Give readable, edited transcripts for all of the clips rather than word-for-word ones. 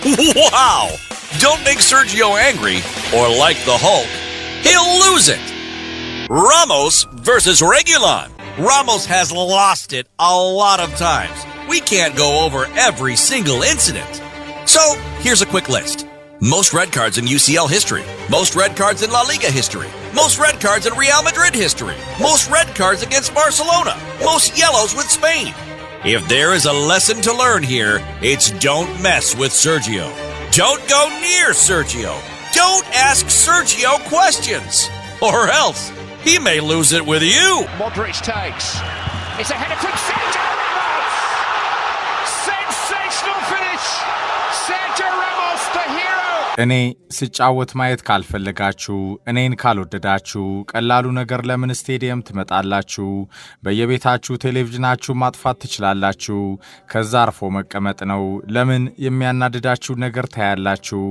Wow! Don't make Sergio angry, or like the Hulk, he'll lose it. Ramos versus Reguilon. Ramos has lost it a lot of times. We can't go over every single incident. So, here's a quick list. Most red cards in UCL history. Most red cards in La Liga history. Most red cards in Real Madrid history. Most red cards against Barcelona. Most yellows with Spain. If there is a lesson to learn here, it's don't mess with Sergio. Don't go near Sergio. Don't ask Sergio questions. Or else, he may lose it with you. Modric takes. It's a header from Sergio Ramos. Sensational finish. Sergio Ramos, the hero. እኔ ስጫወት ማየት ካልፈለጋችሁ እኔን ካልወደዳችሁ ቀላሉ ነገር ለምን ስቴዲየም ትመጣላችሁ? በየቤታችሁ ቴሌቪዥናችሁ ማጥፋት ትችላላችሁ። ከዛ አርፎ መቀመጥ ነው። ለምን የሚያናድዳችሁ ነገር ታያላችሁ?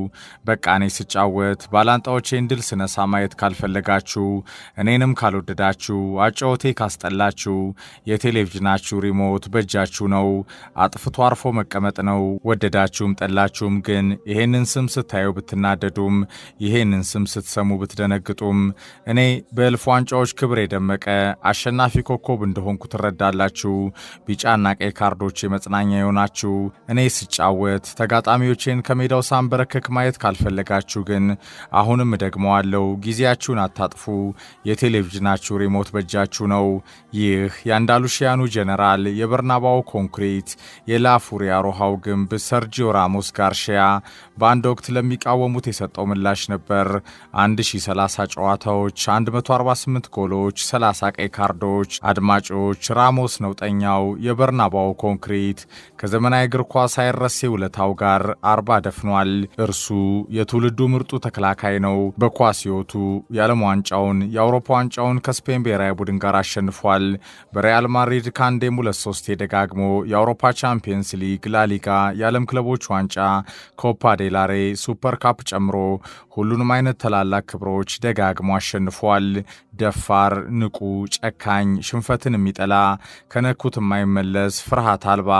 በቃ እኔ ስጫወት ባላንጣዎቼን ድል ስነሳ ማየት ካልፈለጋችሁ እኔንም ካልወደዳችሁ አጫወቴ ካስጠላችሁ የቴሌቪዥናችሁ ሪሞት በእጃችሁ ነው። አጥፍቶ አርፎ መቀመጥ ነው። ወደዳችሁም ጠላችሁም ግን ይሄንን ስም ስታዩ ብትናደዱም ይሄንን ስም ስትሰሙ ብትደነግጡም እኔ በእልፍ ዋንጫዎች ክብር የደመቀ አሸናፊ ኮከብ እንደሆንኩ ትረዳላችሁ። ቢጫና ቀይ ካርዶች የመጽናኛ የሆናችሁ እኔ ስጫወት ተጋጣሚዎቼን ከሜዳው ሳንበረከክ ማየት ካልፈለጋችሁ ግን አሁንም ደግመዋለሁ፣ ጊዜያችሁን አታጥፉ። የቴሌቪዥናችሁ ሪሞት በእጃችሁ ነው። ይህ የአንዳሉሺያኑ ጀነራል የበርናባው ኮንክሪት የላፉሪያ ሮሃው ግንብ ሰርጂዮ ራሞስ ጋርሺያ በአንድ ወቅት ለሚቃወሙት የሰጠው ምላሽ ነበር። 1030 ጨዋታዎች፣ 148 ጎሎች፣ 30 ቀይ ካርዶች። አድማጮች፣ ራሞስ ነውጠኛው የበርናባው ኮንክሪት ከዘመናዊ እግር ኳስ አይረሴ ውለታው ጋር 40 ደፍኗል። እርሱ የትውልዱ ምርጡ ተከላካይ ነው። በኳስ ሕይወቱ የዓለም ዋንጫውን፣ የአውሮፓ ዋንጫውን ከስፔን ብሔራዊ ቡድን ጋር አሸንፏል። በሪያል ማድሪድ ከአንዴም 2-3 ደጋግሞ የአውሮፓ ቻምፒየንስ ሊግ፣ ላሊጋ፣ የዓለም ክለቦች ዋንጫ፣ ኮፓ ዴላሬ፣ ሱፐር ካፕ ጨምሮ ሁሉንም አይነት ታላላቅ ክብሮች ደጋግሞ አሸንፏል። ደፋር፣ ንቁ፣ ጨካኝ፣ ሽንፈትን የሚጠላ ከነኩት የማይመለስ ፍርሃት አልባ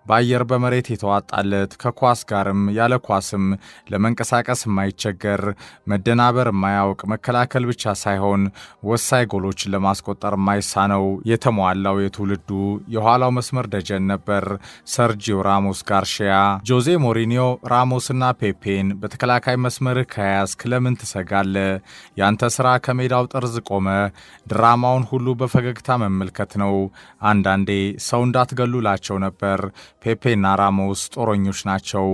በአየር በመሬት የተዋጣለት ከኳስ ጋርም ያለ ኳስም ለመንቀሳቀስ የማይቸገር መደናበር የማያውቅ መከላከል ብቻ ሳይሆን ወሳኝ ጎሎችን ለማስቆጠር የማይሳነው የተሟላው የትውልዱ የኋላው መስመር ደጀን ነበር ሰርጂዮ ራሞስ ጋርሺያ። ጆዜ ሞሪኒዮ ራሞስና ፔፔን በተከላካይ መስመርህ ከያዝክ ለምን ትሰጋለህ? ያንተ ስራ ከሜዳው ጠርዝ ቆመ ድራማውን ሁሉ በፈገግታ መመልከት ነው። አንዳንዴ ሰው እንዳትገሉላቸው ነበር። ፔፔና ራሞስ ጦረኞች ናቸው።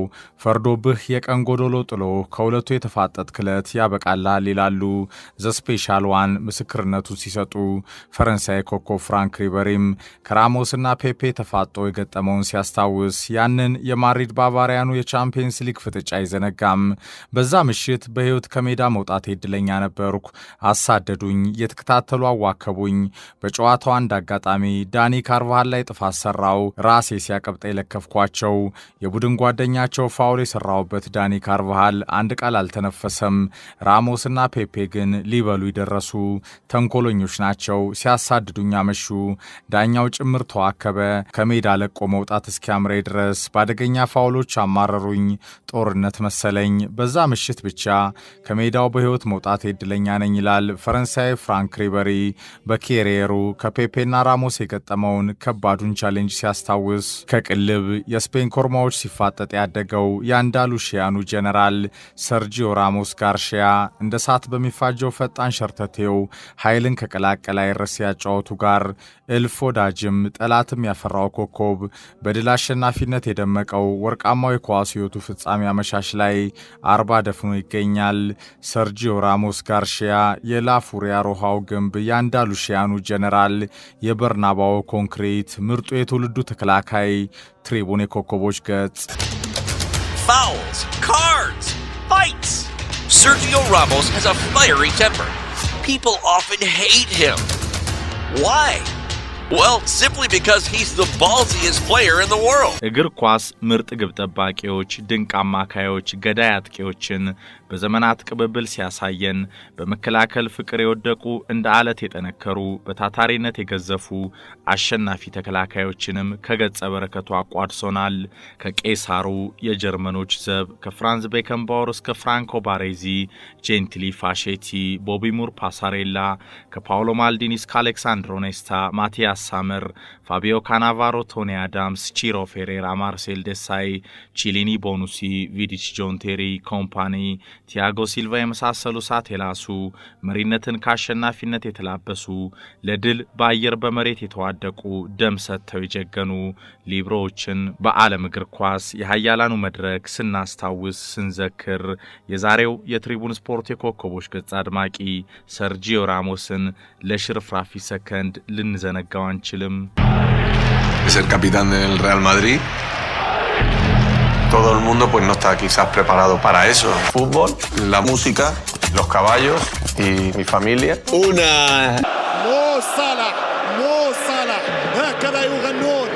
ፈርዶብህ የቀን ጎዶሎ ጥሎ ከሁለቱ የተፋጠጥክለት ያበቃላል ይላሉ ዘስፔሻል ዋን ምስክርነቱን ሲሰጡ። ፈረንሳይ ኮከብ ፍራንክ ሪበሪም ከራሞስና ፔፔ ተፋጦ የገጠመውን ሲያስታውስ ያንን የማድሪድ ባቫሪያኑ የቻምፒየንስ ሊግ ፍጥጫ አይዘነጋም። በዛ ምሽት በሕይወት ከሜዳ መውጣት እድለኛ ነበርኩ። አሳደዱኝ፣ የተከታተሉ አዋከቡኝ። በጨዋታው አንድ አጋጣሚ ዳኒ ካርቫሃል ላይ ጥፋት ሰራው። ራሴ ሲያቀብጠ የለከፍኳቸው የቡድን ጓደኛቸው ፋውል የሰራውበት ዳኒ ካርቫሃል አንድ ቃል አልተነፈሰም። ራሞስና ፔፔ ግን ሊበሉ ይደረሱ። ተንኮለኞች ናቸው። ሲያሳድዱኝ አመሹ። ዳኛው ጭምር ተዋከበ። ከሜዳ ለቆ መውጣት እስኪያምረኝ ድረስ በአደገኛ ፋውሎች አማረሩኝ። ጦርነት መሰለኝ። በዛ ምሽት ብቻ ከሜዳው በሕይወት መውጣት እድለኛ ነኝ ይላል ፈረንሳይ ፍራንክ ሪበሪ በኬሪየሩ ከፔፔና ራሞስ የገጠመውን ከባዱን ቻሌንጅ ሲያስታውስ። ከቅልብ የስፔን ኮርማዎች ሲፋጠጥ ያደገው የአንዳሉሺያኑ ጀነራል ሰርጂዮ ራሞስ ጋርሺያ እንደ ሳት በሚፋጀው ፈጣን ሸርተቴው ኃይልን ከቀላቀለ አይረሴ ያጫወቱ ጋር እልፍ ወዳጅም ጠላትም ያፈራው ኮከብ በድል አሸናፊነት የደመቀው ወርቃማው የኳስ ሕይወቱ ፍጻሜ አመሻሽ ላይ 40 ደፍኖ ይገኛል። ሰርጂዮ ራሞስ ጋርሺያ የላፉሪያ ሮሃው ግንብ የአንዳሉሺያኑ ጀነራል የበርናባው ኮንክሪት ምርጡ የትውልዱ ተከላካይ ትሪቡን የኮከቦች ገጽ። Fouls, cards, fights. Sergio Ramos has a fiery temper. People often hate him. Why? Well, simply because he's the ballsiest player in the world. እግር ኳስ ምርጥ ግብ ጠባቂዎች፣ ድንቅ አማካዮች፣ ገዳይ አጥቂዎችን በዘመናት ቅብብል ሲያሳየን በመከላከል ፍቅር የወደቁ እንደ አለት የጠነከሩ በታታሪነት የገዘፉ አሸናፊ ተከላካዮችንም ከገጸ በረከቱ አቋድሶናል። ከቄሳሩ የጀርመኖች ዘብ ከፍራንዝ ቤከንባወር እስከ ፍራንኮ ባሬዚ፣ ጄንትሊ ፋሼቲ፣ ቦቢ ሙር ፓሳሬላ፣ ከፓውሎ ማልዲኒ እስከ አሌክሳንድሮ ኔስታ፣ ማቲያስ ሳመር፣ ፋቢዮ ካናቫሮ፣ ቶኒ አዳምስ፣ ቺሮ ፌሬራ፣ ማርሴል ደሳይ፣ ቺሊኒ ቦኑሲ፣ ቪዲች ጆን ቴሪ ኮምፓኒ፣ ቲያጎ ሲልቫ የመሳሰሉ ሳት የላሱ መሪነትን ካሸናፊነት የተላበሱ ለድል በአየር በመሬት የተዋደቁ ደም ሰጥተው የጀገኑ ሊብሮዎችን በዓለም እግር ኳስ የሃያላኑ መድረክ ስናስታውስ ስንዘክር የዛሬው የትሪቡን ስፖርት የኮከቦች ገጽ አድማቂ ሰርጂዮ ራሞስን ለሽርፍራፊ ሰከንድ ልንዘነጋው አንችልም። Es el capitán del Real Madrid. Todo el mundo pues no está quizás preparado para eso. Fútbol, la música, los caballos y mi familia. Una. مو صالح هكذا يغنون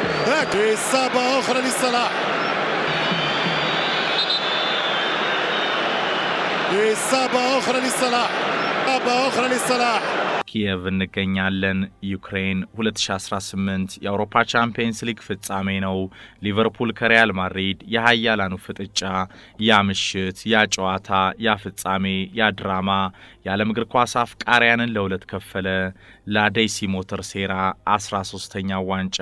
إصابة أخرى لصلاح إصابة أخرى لصلاح ኪየቭ እንገኛለን። ዩክሬን 2018 የአውሮፓ ቻምፒየንስ ሊግ ፍጻሜ ነው። ሊቨርፑል ከሪያል ማድሪድ የሃያላኑ ፍጥጫ፣ ያ ምሽት፣ ያ ጨዋታ፣ ያ ፍጻሜ፣ ያ ድራማ የዓለም እግር ኳስ አፍቃሪያንን ለሁለት ከፈለ። ላዴሲ ሞተር ሴራ 13ኛው ዋንጫ።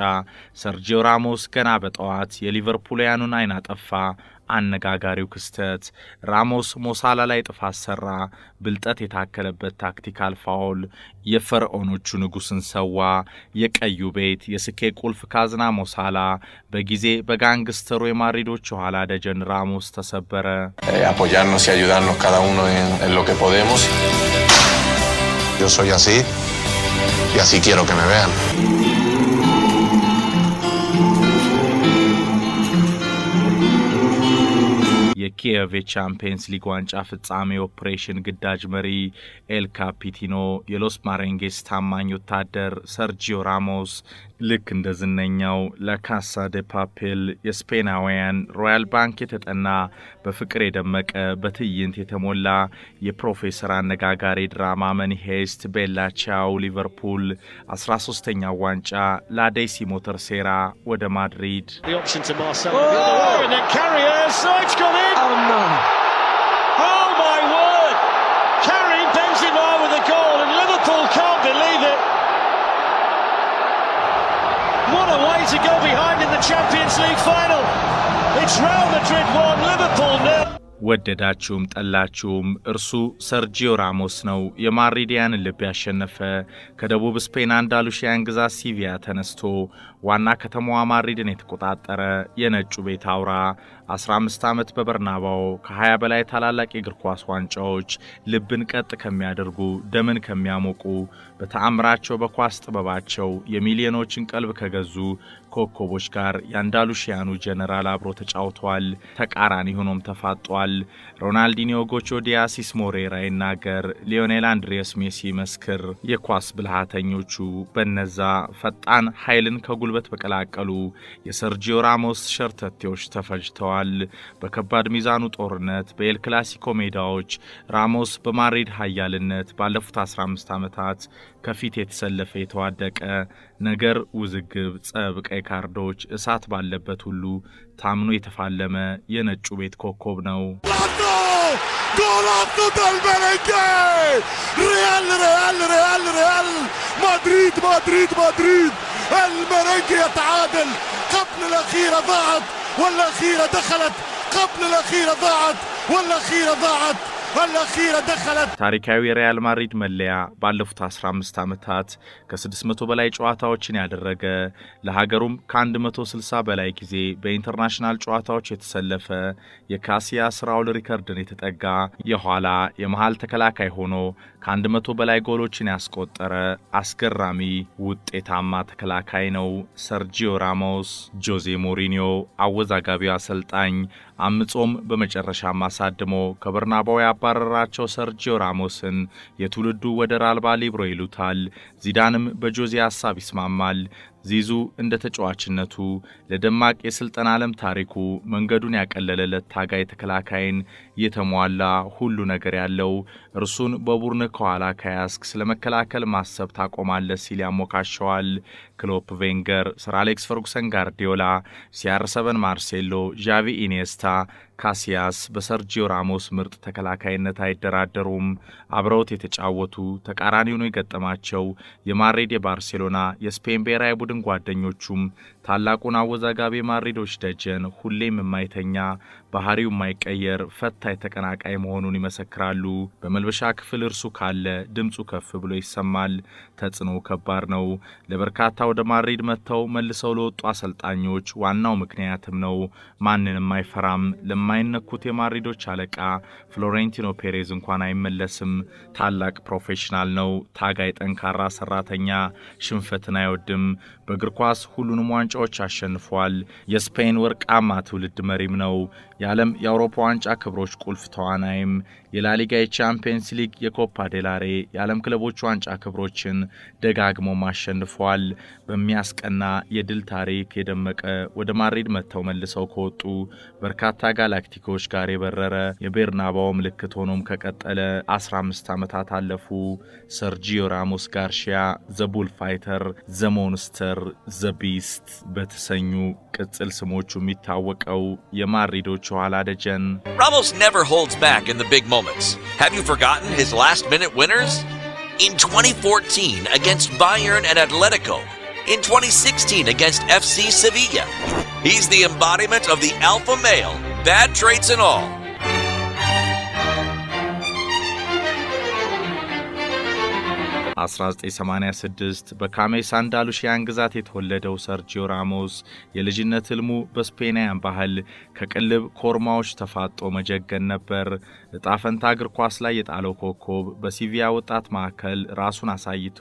ሰርጂዮ ራሞስ ገና በጠዋት የሊቨርፑልያኑን አይን አጠፋ። አነጋጋሪው ክስተት ራሞስ ሞሳላ ላይ ጥፋት ሰራ። ብልጠት የታከለበት ታክቲካል ፋውል የፈርዖኖቹ ንጉስን ሰዋ። የቀዩ ቤት የስኬት ቁልፍ ካዝና ሞሳላ በጊዜ በጋንግስተሩ የማድሪዶች ኋላ ደጀን ራሞስ ተሰበረ። Apoyarnos y ayudarnos cada uno en lo que podemos. Yo soy así y así quiero que me vean. የኪየቭ የቻምፒየንስ ሊግ ዋንጫ ፍጻሜ ኦፕሬሽን ግዳጅ መሪ ኤል ካፒቲኖ የሎስ ማሬንጌስ ታማኝ ወታደር ሰርጂዮ ራሞስ ልክ እንደ ዝነኛው ለካሳ ደ ፓፔል የስፔናውያን ሮያል ባንክ የተጠና በፍቅር የደመቀ በትዕይንት የተሞላ የፕሮፌሰር አነጋጋሪ ድራማ መኒ ሄስት ቤላ ቻው ሊቨርፑል 13ኛው ዋንጫ ላዴሲ ሞተር ሴራ ወደ ማድሪድ Oh no. Oh my word. Karim Benzema with a goal and Liverpool can't believe it. What a way to go behind in the Champions League final. It's Real Madrid 1, Liverpool 0. ወደዳችሁም ጠላችሁም እርሱ ሰርጂዮ ራሞስ ነው የማድሪዲያን ልብ ያሸነፈ። ከደቡብ ስፔን አንዳሉሺያን ግዛት ሲቪያ ተነስቶ ዋና ከተማዋ ማድሪድን የተቆጣጠረ የነጩ ቤት አውራ 15 ዓመት በበርናባው ከ20 በላይ ታላላቅ የእግር ኳስ ዋንጫዎች ልብን ቀጥ ከሚያደርጉ ደምን ከሚያሞቁ በተአምራቸው በኳስ ጥበባቸው የሚሊዮኖችን ቀልብ ከገዙ ኮከቦች ጋር የአንዳሉሺያኑ ጀነራል አብሮ ተጫውቷል። ተቃራኒ ሆኖም ተፋጧል። ሮናልዲኒዮ ጎቾ ዲያሲስ ሞሬራ ይናገር፣ ሊዮኔል አንድሪያስ ሜሲ መስክር። የኳስ ብልሃተኞቹ በነዛ ፈጣን ኃይልን ከጉልበት በቀላቀሉ የሰርጂዮ ራሞስ ሸርተቴዎች ተፈጅተዋል። በከባድ ሚዛኑ ጦርነት በኤል ክላሲኮ ሜዳዎች ራሞስ በማድሪድ ኃያልነት ባለፉት 15 ዓመታት ከፊት የተሰለፈ የተዋደቀ ነገር ውዝግብ፣ ጸብ፣ ቀይ ካርዶች እሳት ባለበት ሁሉ ታምኖ የተፋለመ የነጩ ቤት ኮከብ ነው። Golazo del Merengue! Real Madrid المرنجي يتعادل قبل الأخيرة ضاعت والأخيرة دخلت قبل الأخيرة ضاعت والأخيرة ضاعت الأخيرة دخلت ታሪካዊ የሪያል ማድሪድ መለያ ባለፉት 15 ዓመታት ከ600 በላይ ጨዋታዎችን ያደረገ ለሀገሩም ከ160 በላይ ጊዜ በኢንተርናሽናል ጨዋታዎች የተሰለፈ የካሲያስ ራውል ሪከርድን የተጠጋ የኋላ የመሃል ተከላካይ ሆኖ ከ100 በላይ ጎሎችን ያስቆጠረ አስገራሚ ውጤታማ ተከላካይ ነው ሰርጂዮ ራሞስ። ጆዜ ሞሪኒዮ አወዛጋቢው አሰልጣኝ አምጾም በመጨረሻ ማሳድሞ ከበርናባው ያባረራቸው ሰርጂዮ ራሞስን የትውልዱ ወደር አልባ ሊብሮ ይሉታል። ዚዳንም በጆዜ ሐሳብ ይስማማል። ዚዙ እንደ ተጫዋችነቱ ለደማቅ የስልጠና ዓለም ታሪኩ መንገዱን ያቀለለለት ታጋይ ተከላካይን የተሟላ ሁሉ ነገር ያለው እርሱን በቡድን ከኋላ ከያስክ ስለመከላከል ማሰብ ታቆማለህ ሲል ያሞካሸዋል። ክሎፕ፣ ቬንገር፣ ሰር አሌክስ ፈርጉሰን፣ ጋርዲዮላ፣ ሲአር7 ማርሴሎ፣ ዣቪ፣ ኢኒየስታ፣ ካሲያስ በሰርጂዮ ራሞስ ምርጥ ተከላካይነት አይደራደሩም። አብረውት የተጫወቱ ተቃራኒውን የገጠማቸው የማድሪድ፣ የባርሴሎና፣ የስፔን ብሔራዊ ቡድን ጓደኞቹም ታላቁን አወዛጋቢ ማድሪዶች ደጀን ሁሌም የማይተኛ ባህሪው የማይቀየር ፈታኝ ተቀናቃይ መሆኑን ይመሰክራሉ። በመልበሻ ክፍል እርሱ ካለ ድምጹ ከፍ ብሎ ይሰማል። ተጽዕኖ ከባድ ነው። ለበርካታ ወደ ማድሪድ መጥተው መልሰው ለወጡ አሰልጣኞች ዋናው ምክንያትም ነው። ማንንም አይፈራም። ለማይነኩት የማድሪዶች አለቃ ፍሎሬንቲኖ ፔሬዝ እንኳን አይመለስም። ታላቅ ፕሮፌሽናል ነው። ታጋይ፣ ጠንካራ ሰራተኛ፣ ሽንፈትን አይወድም። በእግር ኳስ ሁሉንም ዋንጫዎች አሸንፏል። የስፔን ወርቃማ ትውልድ መሪም ነው። የዓለም የአውሮፓ ዋንጫ ክብሮች ቁልፍ ተዋናይም፣ የላሊጋ፣ የቻምፒየንስ ሊግ፣ የኮፓ ዴላሬ፣ የዓለም ክለቦች ዋንጫ ክብሮችን ደጋግሞ ማሸንፏል። በሚያስቀና የድል ታሪክ የደመቀ ወደ ማድሪድ መጥተው መልሰው ከወጡ በርካታ ጋላክቲኮች ጋር የበረረ የቤርናባው ምልክት ሆኖም ከቀጠለ 15 ዓመታት አለፉ። ሰርጂዮ ራሞስ ጋርሺያ ዘ ቡል ፋይተር፣ ዘ ሞንስተር፣ ዘ ቢስት በተሰኙ ቅጽል ስሞቹ የሚታወቀው የማድሪዶች ኋላ ደጀን። Ramos never holds back in the big moments. Have you forgotten his last-minute winners? In 2014 against Bayern and Atletico. In 2016 against FC Sevilla. He's the embodiment of the alpha male, bad traits and all. በ1986 በካሜሳ አንዳሉሺያን ግዛት የተወለደው ሰርጂዮ ራሞስ የልጅነት ህልሙ በስፔናውያን ባህል ከቅልብ ኮርማዎች ተፋጦ መጀገን ነበር። እጣ ፈንታ እግር ኳስ ላይ የጣለው ኮከብ በሲቪያ ወጣት ማዕከል ራሱን አሳይቶ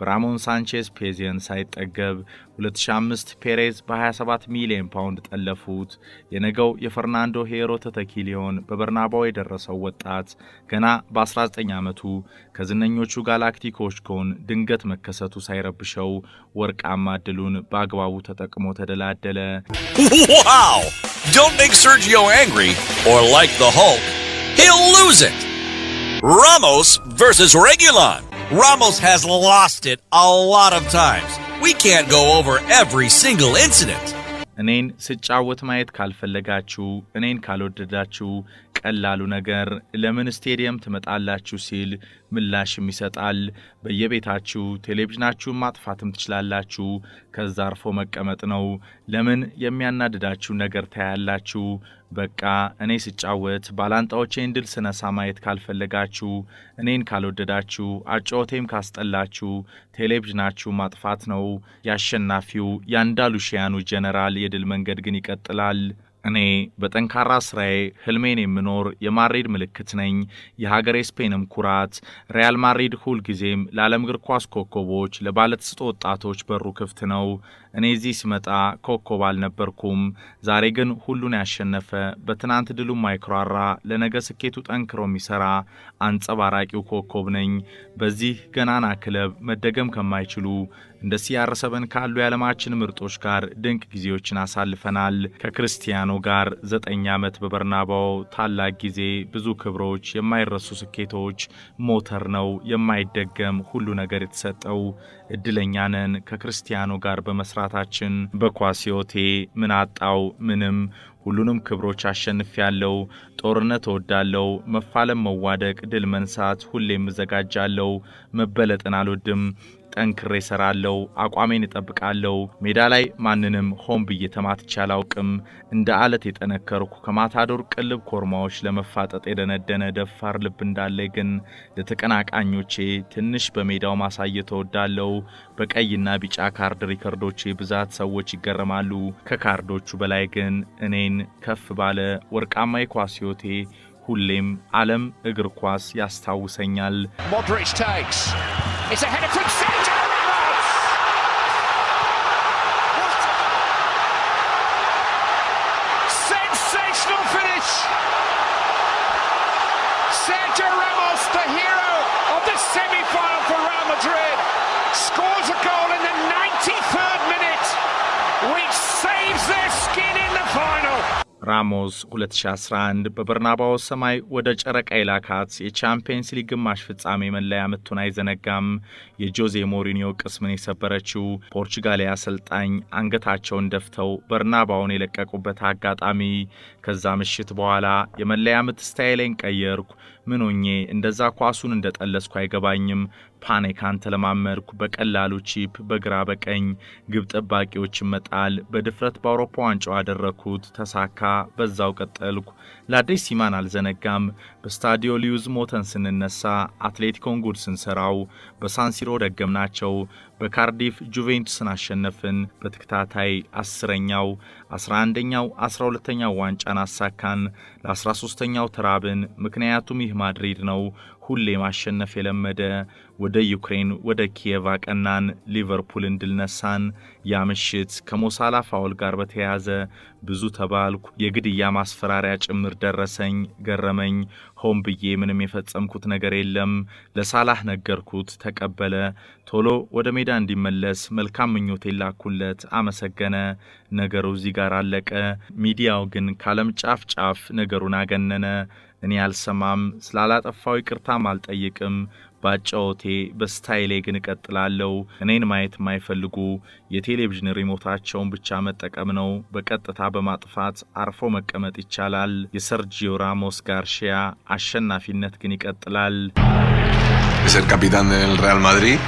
በራሞን ሳንቼዝ ፔዚየን ሳይጠገብ 2005 ፔሬዝ በ27 ሚሊዮን ፓውንድ ጠለፉት። የነገው የፈርናንዶ ሄሮ ተተኪ ሊሆን በበርናባው የደረሰው ወጣት ገና በ19 ዓመቱ ከዝነኞቹ ጋላክቲኮች ጎን ድንገት መከሰቱ ሳይረብሸው ወርቃማ ዕድሉን በአግባቡ ተጠቅሞ ተደላደለ። Wow! Don't make Sergio angry or like the Hulk. He'll lose it. Ramos versus Reguilon. Ramos has lost it a lot of times. We can't go over every single incident. እኔን ስጫወት ማየት ካልፈለጋችሁ እኔን ካልወደዳችሁ ቀላሉ ነገር ለምን ስቴዲየም ትመጣላችሁ ሲል ምላሽም ይሰጣል። በየቤታችሁ ቴሌቪዥናችሁን ማጥፋትም ትችላላችሁ። ከዛ አርፎ መቀመጥ ነው። ለምን የሚያናድዳችሁ ነገር ታያላችሁ። በቃ እኔ ስጫወት ባላንጣዎቼን ድል ስነሳ ማየት ካልፈለጋችሁ እኔን ካልወደዳችሁ አጫወቴም ካስጠላችሁ ቴሌቪዥናችሁ ማጥፋት ነው። ያሸናፊው የአንዳሉሺያኑ ጀነራል የድል መንገድ ግን ይቀጥላል። እኔ በጠንካራ ስራዬ ህልሜን የምኖር የማድሪድ ምልክት ነኝ። የሀገሬ ስፔንም ኩራት። ሪያል ማድሪድ ሁል ጊዜም ለዓለም እግር ኳስ ኮከቦች ለባለተሰጥኦ ወጣቶች በሩ ክፍት ነው። እኔ እዚህ ሲመጣ ኮከብ አልነበርኩም። ዛሬ ግን ሁሉን ያሸነፈ በትናንት ድሉ ማይክራራ ለነገ ስኬቱ ጠንክሮ የሚሰራ አንጸባራቂው ኮከብ ነኝ። በዚህ ገናና ክለብ መደገም ከማይችሉ እንደ ሲአር7 ካሉ የዓለማችን ምርጦች ጋር ድንቅ ጊዜዎችን አሳልፈናል። ከክርስቲያኖ ጋር 9 ዓመት በበርናባው ታላቅ ጊዜ፣ ብዙ ክብሮች፣ የማይረሱ ስኬቶች፣ ሞተር ነው የማይደገም ሁሉ ነገር የተሰጠው። እድለኛ ነን ከክርስቲያኖ ጋር በመስራታችን። በኳስ ሕይወቴ ምን አጣው? ምንም። ሁሉንም ክብሮች አሸንፌያለሁ። ጦርነት እወዳለሁ። መፋለም፣ መዋደቅ፣ ድል መንሳት ሁሌም እዘጋጃለሁ። መበለጥን አልወድም። ጠንክሬ እሰራለሁ። አቋሜን እጠብቃለሁ። ሜዳ ላይ ማንንም ሆን ብዬ ተማትቼ አላውቅም። እንደ አለት የጠነከርኩ ከማታዶር ቅልብ ኮርማዎች ለመፋጠጥ የደነደነ ደፋር ልብ እንዳለኝ ግን ለተቀናቃኞቼ ትንሽ በሜዳው ማሳየት እወዳለሁ። በቀይና ቢጫ ካርድ ሪከርዶቼ ብዛት ሰዎች ይገረማሉ። ከካርዶቹ በላይ ግን እኔን ከፍ ባለ ወርቃማ የኳስ ሕይወቴ ሁሌም ዓለም እግር ኳስ ያስታውሰኛል። Modric takes. It's a header from Sergio Ramos. Sensational ራሞስ 2011 በበርናባው ሰማይ ወደ ጨረቃ የላካት የቻምፒየንስ ሊግ ግማሽ ፍጻሜ መለያ ምቱን አይዘነጋም። የጆዜ ሞሪኒዮ ቅስምን የሰበረችው ፖርቹጋላዊ አሰልጣኝ አንገታቸውን ደፍተው በርናባውን የለቀቁበት አጋጣሚ። ከዛ ምሽት በኋላ የመለያ ምት ስታይሌን ቀየርኩ። ምን ሆኜ እንደዛ ኳሱን እንደጠለስኩ አይገባኝም። ፓኔካን ተለማመድኩ። በቀላሉ ቺፕ በግራ በቀኝ ግብ ጠባቂዎች መጣል በድፍረት በአውሮፓ ዋንጫው አደረኩት። ተሳካ። በዛው ቀጠልኩ። ለአዲስ ሲማን አልዘነጋም። በስታዲዮ ሊዩዝ ሞተን ስንነሳ አትሌቲኮን ጉድ ስንሰራው በሳንሲሮ ደገምናቸው። በካርዲፍ ጁቬንቱስን አሸነፍን። በተከታታይ 10ኛው 11ኛው 12ኛው ዋንጫን አሳካን። ለ13ኛው ተራብን። ምክንያቱም ይህ ማድሪድ ነው ሁሌ ማሸነፍ የለመደ። ወደ ዩክሬን ወደ ኪየቭ አቀናን። ሊቨርፑልን ድል ነሳን። ያ ምሽት ከሞሳላ ፋውል ጋር በተያያዘ ብዙ ተባልኩ። የግድያ ማስፈራሪያ ጭምር ደረሰኝ። ገረመኝ። ሆን ብዬ ምንም የፈጸምኩት ነገር የለም። ለሳላህ ነገርኩት፣ ተቀበለ። ቶሎ ወደ ሜዳ እንዲመለስ መልካም ምኞቴ ላኩለት፣ አመሰገነ። ነገሩ እዚህ ጋር አለቀ። ሚዲያው ግን ካለም ጫፍ ጫፍ ነገሩን አገነነ። እኔ አልሰማም፣ ስላላጠፋው ይቅርታም አልጠይቅም። ባጫወቴ በስታይሌ ግን እቀጥላለሁ። እኔን ማየት የማይፈልጉ የቴሌቪዥን ሪሞታቸውን ብቻ መጠቀም ነው። በቀጥታ በማጥፋት አርፎ መቀመጥ ይቻላል። የሰርጂዮ ራሞስ ጋርሺያ አሸናፊነት ግን ይቀጥላል። ser capitán del Real Madrid.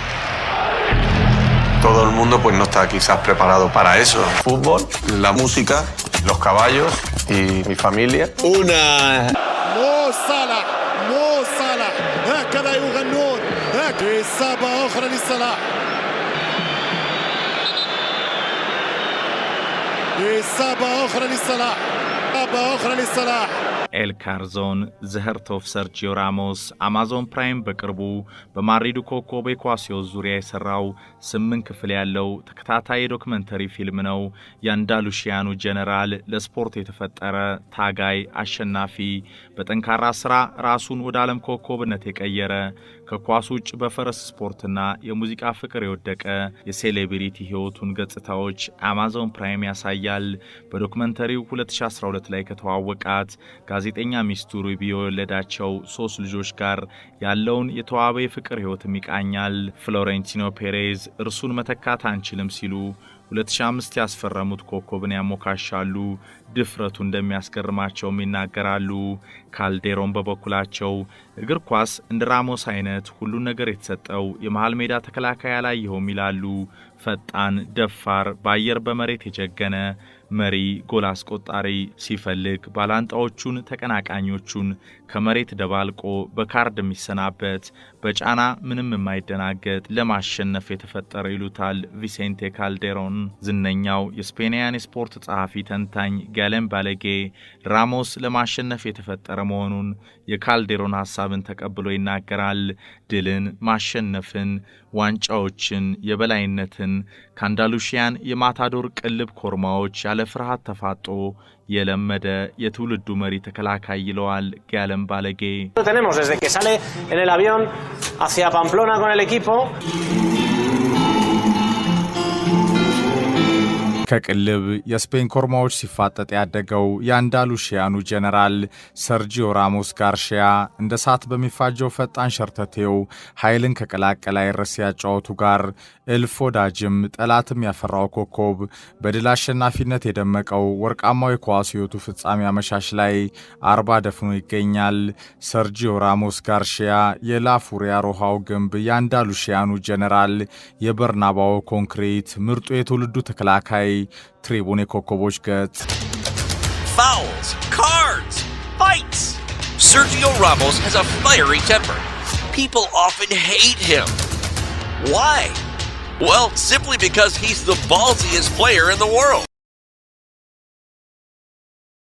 Todo el mundo pues no está quizás preparado para eso. Fútbol, la música, los caballos y mi familia. مو صلاح هكذا يغنون. إصابة أخرى لصلاح. إصابة أخرى لصلاح. ኤል ካርዞን ዘህርት ኦፍ ሰርጂዮ ራሞስ አማዞን ፕራይም በቅርቡ በማድሪዱ ኮከብ ኢኳሲዮስ ዙሪያ የሰራው 8 ክፍል ያለው ተከታታይ ዶክመንተሪ ፊልም ነው። የአንዳሉሺያኑ ጀነራል ለስፖርት የተፈጠረ ታጋይ፣ አሸናፊ፣ በጠንካራ ስራ ራሱን ወደ ዓለም ኮከብነት የቀየረ ከኳስ ውጭ በፈረስ ስፖርትና የሙዚቃ ፍቅር የወደቀ የሴሌብሪቲ ህይወቱን ገጽታዎች አማዞን ፕራይም ያሳያል። በዶክመንተሪው 2012 ላይ ከተዋወቃት ጋዜጠኛ ሚስቱ ሩቢ የወለዳቸው 3 ልጆች ጋር ያለውን የተዋበ የፍቅር ህይወትም ይቃኛል። ፍሎሬንቲኖ ፔሬዝ እርሱን መተካት አንችልም ሲሉ 2005 ያስፈረሙት ኮከብን ያሞካሻሉ። ድፍረቱ እንደሚያስገርማቸውም ይናገራሉ። ካልዴሮን በበኩላቸው እግር ኳስ እንደ ራሞስ አይነት ሁሉን ነገር የተሰጠው የመሃል ሜዳ ተከላካይ አላየሁም ይላሉ። ፈጣን፣ ደፋር፣ በአየር በመሬት የጀገነ መሪ፣ ጎል አስቆጣሪ፣ ሲፈልግ ባላንጣዎቹን ተቀናቃኞቹን ከመሬት ደባልቆ በካርድ የሚሰናበት፣ በጫና ምንም የማይደናገጥ ለማሸነፍ የተፈጠረ ይሉታል ቪሴንቴ ካልዴሮን። ዝነኛው የስፔንያን የስፖርት ጸሐፊ ተንታኝ ጋሌም ባለጌ ራሞስ ለማሸነፍ የተፈጠረ መሆኑን የካልዴሮን ሐሳብን ተቀብሎ ይናገራል። ድልን፣ ማሸነፍን፣ ዋንጫዎችን፣ የበላይነትን ከአንዳሉሺያን የማታዶር ቅልብ ኮርማዎች ያለ ፍርሃት ተፋጦ የለመደ የትውልዱ መሪ ተከላካይ ይለዋል ጋሌም ባለጌ። Tenemos desde que sale en el avión hacia Pamplona con el equipo. ከቅልብ የስፔን ኮርማዎች ሲፋጠጥ ያደገው የአንዳሉሺያኑ ጀነራል ሰርጂዮ ራሞስ ጋርሺያ እንደ ሳት በሚፋጀው ፈጣን ሸርተቴው ኃይልን ከቀላቀለ አይረስ ያጫወቱ ጋር እልፍ ወዳጅም ጠላትም ያፈራው ኮከብ በድል አሸናፊነት የደመቀው ወርቃማው የኳስ ሕይወቱ ፍጻሜ አመሻሽ ላይ 40 ደፍኖ ይገኛል። ሰርጂዮ ራሞስ ጋርሺያ የላፉሪያ ሮሃው ግንብ፣ የአንዳሉሺያኑ ጀነራል የበርናባው ኮንክሪት፣ ምርጡ የትውልዱ ተከላካይ ትሪቡን የኮከቦች ገጽ። Fouls, cards, fights. Sergio Ramos has a fiery temper. People often hate him. Why? Well, simply because he's the ballsiest player in the world.